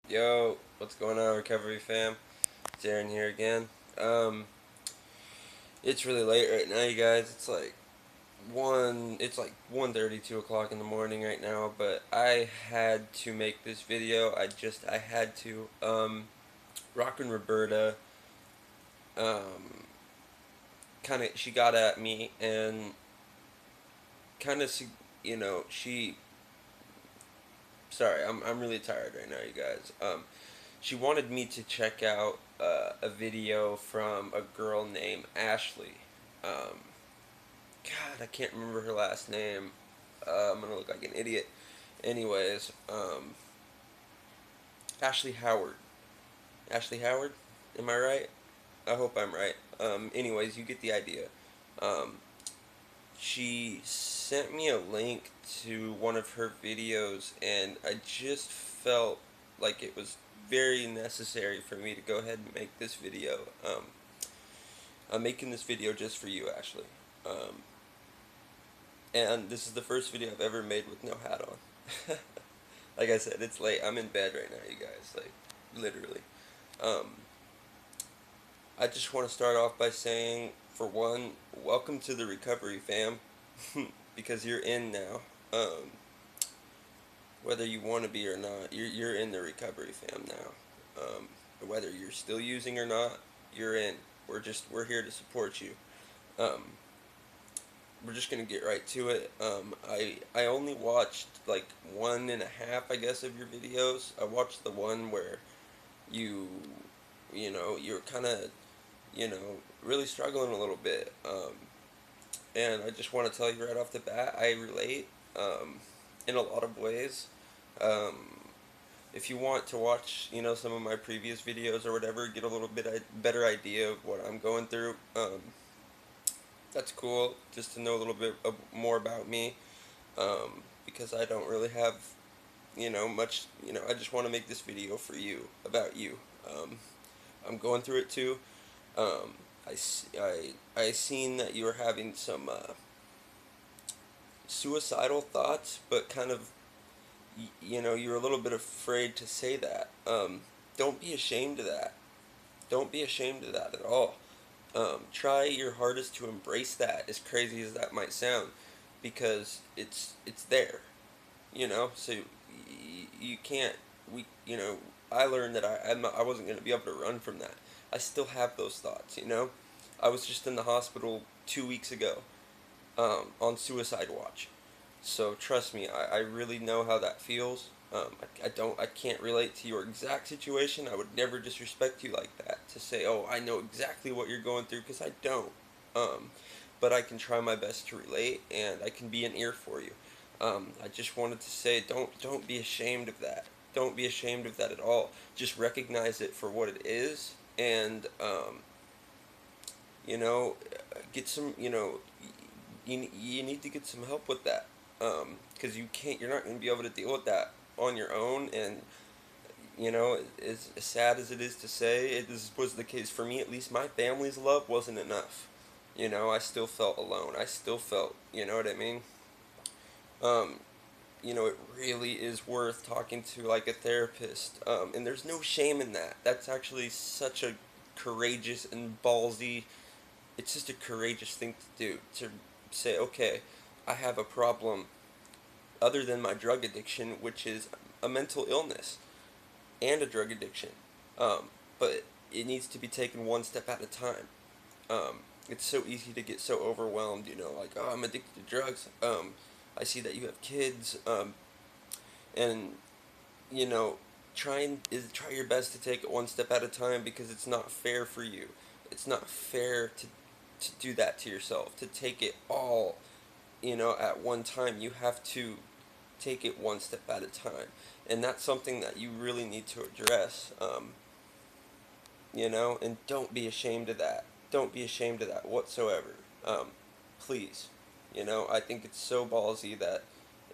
Yo, what's going on, Recovery fam? It's Aaron here again. Um, it's really late right now, you guys. It's like 1:30, 2 o'clock in the morning right now. But I had to make this video. I had to. Rockin' Roberta, um, she got at me and kind of, she. Sorry, I'm really tired right now, you guys. She wanted me to check out a video from a girl named Ashley. Um, God, I can't remember her last name. I'm gonna look like an idiot. Anyways, Ashley Howard. Ashley Howard? Am I right? I hope I'm right. Anyways, you get the idea. Um, she sent me a link to one of her videos, and I just felt like it was very necessary for me to go ahead and make this video. I'm making this video just for you, Ashley. Um, and this is the first video I've ever made with no hat on. Like I said, it's late. I'm in bed right now, you guys. Like, literally. Um, I just want to start off by saying, for one, welcome to the recovery, fam. Because you're in now. Whether you want to be or not, you're in the recovery, fam, now. Whether you're still using or not, you're in. We're here to support you. Um, we're just gonna get right to it. I only watched like one and a half, I guess, of your videos. I watched the one where you, you're kind of, you know, really struggling a little bit. And I just want to tell you right off the bat, I relate in a lot of ways. Um, if you want to watch, some of my previous videos or whatever, get a little bit better idea of what I'm going through. That's cool, just to know a little bit more about me, because I don't really have, much. I just want to make this video for you, about you. I'm going through it too. Um, I seen that you were having some suicidal thoughts, but kind of, you're a little bit afraid to say that. Don't be ashamed of that. Don't be ashamed of that at all. Try your hardest to embrace that, as crazy as that might sound, because it's there, So you can't. We I learned that I wasn't going to be able to run from that. I still have those thoughts. I was just in the hospital 2 weeks ago, on suicide watch. So trust me, I really know how that feels. I can't relate to your exact situation. I would never disrespect you like that to say, oh, I know exactly what you're going through, because I don't. Um, but I can try my best to relate, and I can be an ear for you. I just wanted to say, don't be ashamed of that. Don't be ashamed of that at all. Just recognize it for what it is, and you know, get some. You need to get some help with that, because you're not going to be able to deal with that on your own. And as sad as it is to say, this was the case for me. At least my family's love wasn't enough. I still felt alone. I still felt, you know what I mean. um, it really is worth talking to like a therapist, and there's no shame in that. That's actually such a courageous and ballsy. It's just a courageous thing to do, to say, okay, I have a problem other than my drug addiction, which is a mental illness and a drug addiction. But it needs to be taken one step at a time. It's so easy to get so overwhelmed, like, oh, I'm addicted to drugs. I see that you have kids, and you know, try your best to take it one step at a time, because it's not fair for you. It's not fair to do that to yourself, to take it all, at one time. You have to take it one step at a time, and that's something that you really need to address. And don't be ashamed of that. Don't be ashamed of that whatsoever. Please. I think it's so ballsy that,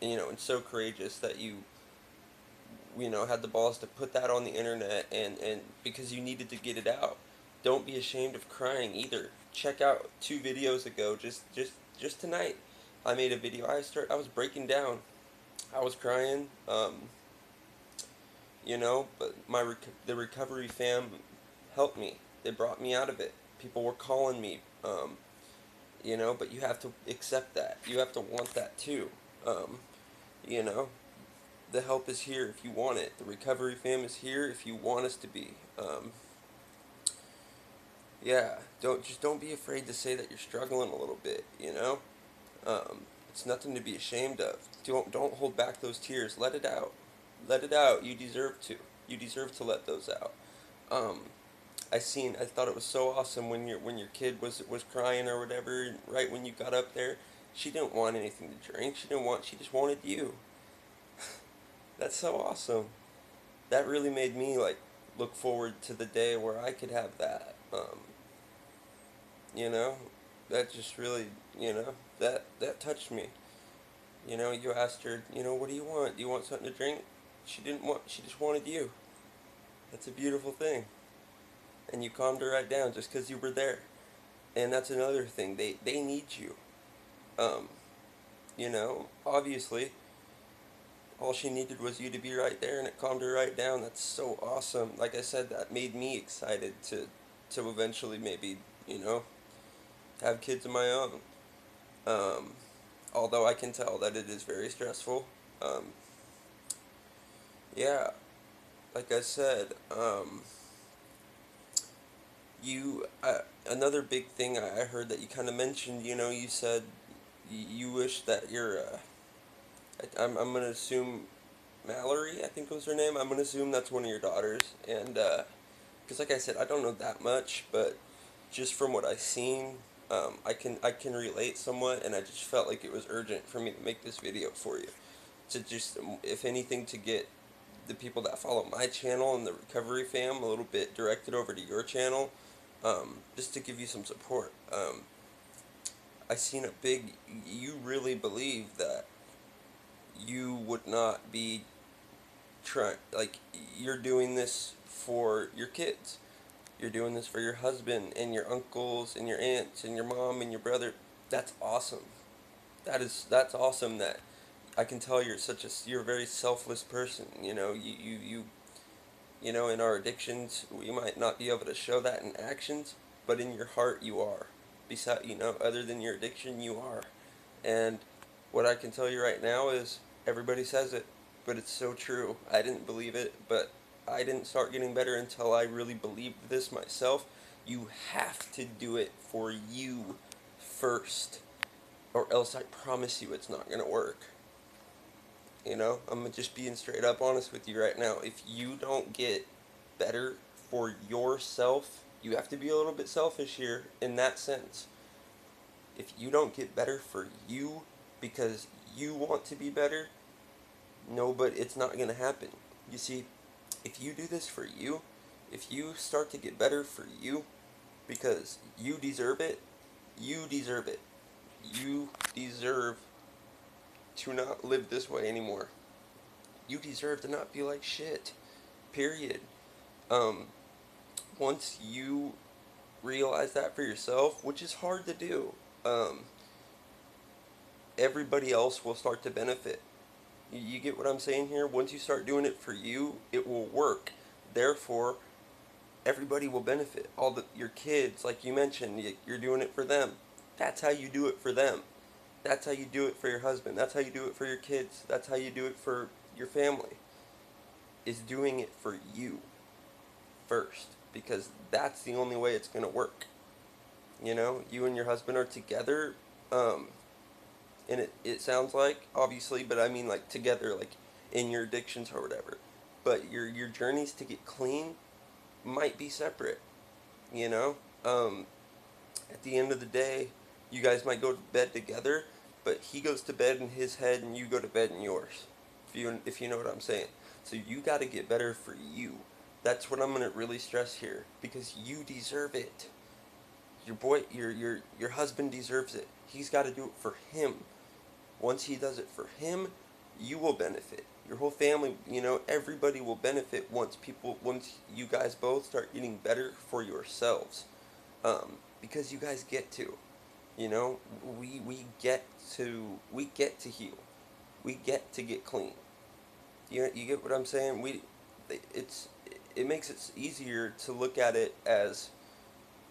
and so courageous that you had the balls to put that on the internet, and because you needed to get it out. Don't be ashamed of crying either. Check out 2 videos ago, just tonight. I made a video. I was breaking down. I was crying. you know. But the recovery fam helped me. They brought me out of it. People were calling me, you know. But you have to accept that. You have to want that too, um, you know. The help is here if you want it. The recovery fam is here if you want us to be. Yeah, don't be afraid to say that you're struggling a little bit. You know, it's nothing to be ashamed of. Don't hold back those tears. Let it out. Let it out. You deserve to. You deserve to let those out. Um, I thought it was so awesome when your kid was crying or whatever. Right when you got up there, she didn't want anything to drink. She just wanted you. That's so awesome. That really made me like look forward to the day where I could have that. You know, that just really, that touched me. You know, you asked her, what do you want? Do you want something to drink? She didn't want. She just wanted you. That's a beautiful thing. And you calmed her right down just because you were there. And that's another thing. They need you. Um, obviously, all she needed was you to be right there, and it calmed her right down. That's so awesome. Like I said, that made me excited to eventually maybe, you know, have kids of my own. Um, Although I can tell that it is very stressful. Um, yeah, like I said, another big thing I heard that you kind of mentioned, you said you wish that I'm going to assume Mallory, I think was her name. I'm going to assume that's one of your daughters. And, because like I said, I don't know that much, but just from what I've seen, I can relate somewhat, and I just felt like it was urgent for me to make this video for you. To just, if anything, to get the people that follow my channel and the recovery fam a little bit directed over to your channel, just to give you some support. I seen a big, you really believe that you would not be trying, like, you're doing this for your kids. You're doing this for your husband and your uncles and your aunts and your mom and your brother. That's awesome. That's awesome. That I can tell you're a very selfless person. In our addictions, we might not be able to show that in actions, but in your heart, you are. Other than your addiction, you are. And what I can tell you right now is everybody says it, but it's so true. I didn't believe it, but I didn't start getting better until I really believed this myself. You have to do it for you first, or else I promise you it's not going to work. I'm just being straight up honest with you right now. If you don't get better for yourself, you have to be a little bit selfish here in that sense. If you don't get better for you because you want to be better, no, but it's not going to happen. You see, if you do this for you, if you start to get better for you because you deserve it, you deserve it. You deserve to not live this way anymore. You deserve to not feel like shit. Period. Um, Once you realize that for yourself, which is hard to do, um, everybody else will start to benefit. You get what I'm saying here? Once you start doing it for you, it will work. Therefore, everybody will benefit. Your kids, like you mentioned, you're doing it for them. That's how you do it for them. That's how you do it for your husband. That's how you do it for your kids. That's how you do it for your family. Is doing it for you first, because that's the only way it's going to work. You and your husband are together, and it sounds like, obviously, but I mean like together, like in your addictions or whatever. But your journeys to get clean might be separate. You know, um, at the end of the day, you guys might go to bed together, but he goes to bed in his head and you go to bed in yours. If you know what I'm saying. So you got to get better for you. That's what I'm gonna really stress here, because you deserve it. Your husband deserves it. He's got to do it for him. Once he does it for him, you will benefit. Your whole family, everybody will benefit once you guys both start getting better for yourselves. Because you guys get to, you know, we get to heal. We get to get clean. You get what I'm saying? it's it makes it easier to look at it as,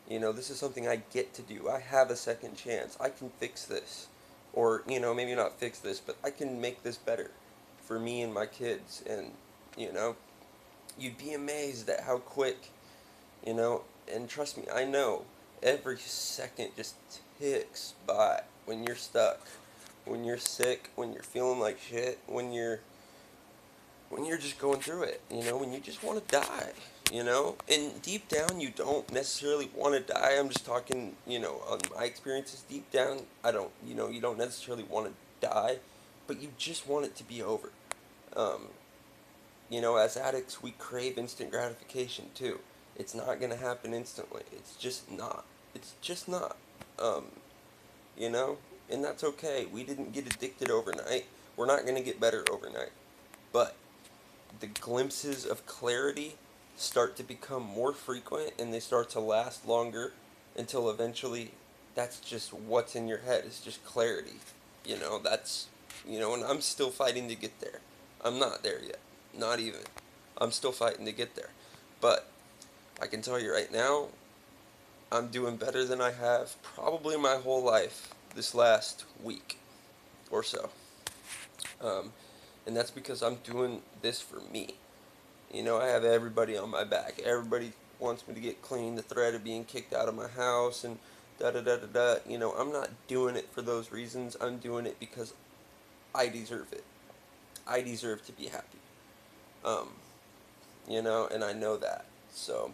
this is something I get to do. I have a second chance. I can fix this. Or, maybe not fix this, but I can make this better for me and my kids. And, you know, you'd be amazed at how quick, and trust me, I know every second just ticks by when you're stuck, when you're sick, when you're feeling like shit, when you're just going through it, when you just want to die, and deep down you don't necessarily want to die. I'm just talking, on my experiences. Deep down, I don't, you don't necessarily want to die, but you just want it to be over. Um, as addicts, we crave instant gratification too. It's not going to happen instantly. It's just not. It's just not. Um, you know, and that's okay. We didn't get addicted overnight. We're not going to get better overnight. But the glimpses of clarity start to become more frequent and they start to last longer until eventually that's just what's in your head. It's just clarity. That's, and I'm still fighting to get there. I'm not there yet. Not even. I'm still fighting to get there. But I can tell you right now, I'm doing better than I have probably my whole life this last week or so. Um, and that's because I'm doing this for me. I have everybody on my back. Everybody wants me to get clean. The threat of being kicked out of my house and da da da da da. I'm not doing it for those reasons. I'm doing it because I deserve it. I deserve to be happy. Um, and I know that. So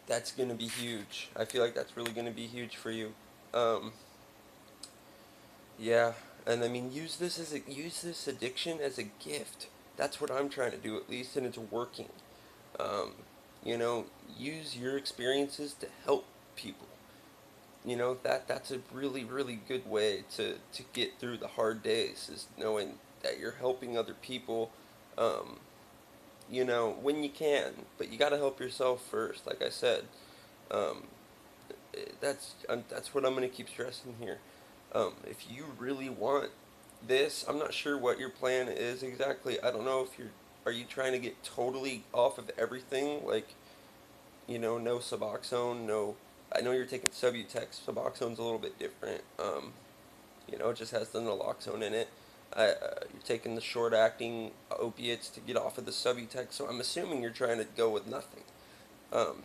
that's gonna be huge. I feel like that's really gonna be huge for you. Um, yeah, and I mean, use this addiction as a gift. That's what I'm trying to do, at least, and it's working. Um, use your experiences to help people. That's a really really good way to get through the hard days, is knowing that you're helping other people. Um, when you can, but you got to help yourself first. Like I said, um, that's what I'm gonna keep stressing here. If you really want this, I'm not sure what your plan is exactly. I don't know if are you trying to get totally off of everything, like, no Suboxone, no. I know you're taking Subutex. Suboxone's a little bit different. It just has the naloxone in it. You're taking the short-acting opiates to get off of the Subutex, so I'm assuming you're trying to go with nothing. Um,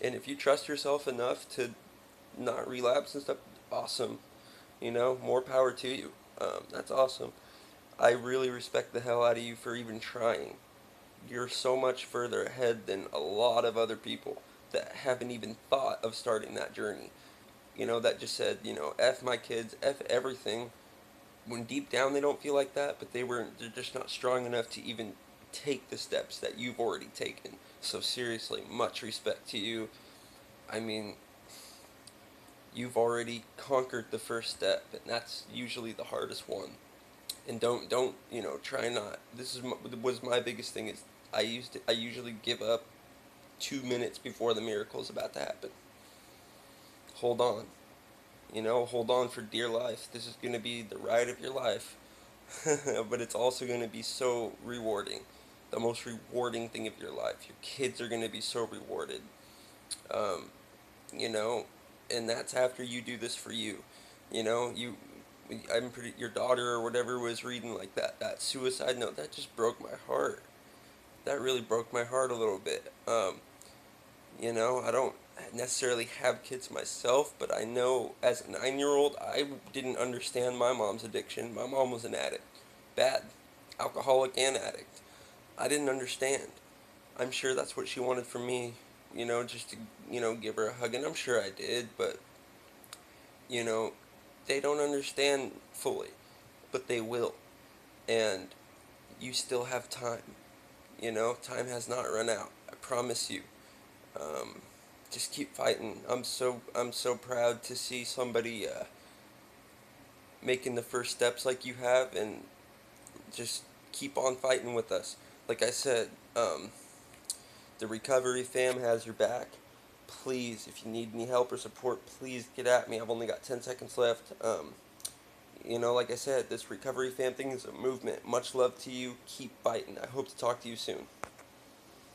and if you trust yourself enough to not relapse and stuff, awesome. More power to you. That's awesome. I really respect the hell out of you for even trying. You're so much further ahead than a lot of other people that haven't even thought of starting that journey. That just said, F my kids, F everything. When deep down they don't feel like that, but they're just not strong enough to even take the steps that you've already taken. So seriously, much respect to you. I mean, you've already conquered the first step, and that's usually the hardest one. And don't try not. This was my biggest thing, is I usually give up 2 minutes before the miracle is about to happen. Hold on. Hold on for dear life. This is going to be the ride of your life. But it's also going to be so rewarding. The most rewarding thing of your life. Your kids are going to be so rewarded. Um, you know, and that's after you do this for you. I'm pretty. Your daughter or whatever was reading like that suicide note. That just broke my heart. That really broke my heart a little bit. I don't necessarily have kids myself, but I know as a 9-year-old, I didn't understand my mom's addiction. My mom was an addict, bad, alcoholic and addict. I didn't understand. I'm sure that's what she wanted from me, just to, give her a hug, and I'm sure I did, but, you know, they don't understand fully, but they will, and you still have time, time has not run out, I promise you. Um, just keep fighting. I'm so proud to see somebody making the first steps like you have, and just keep on fighting with us. Like I said, the recovery fam has your back. Please, if you need any help or support, please get at me. I've only got 10 seconds left. Like I said, this recovery fam thing is a movement. Much love to you. Keep fighting. I hope to talk to you soon.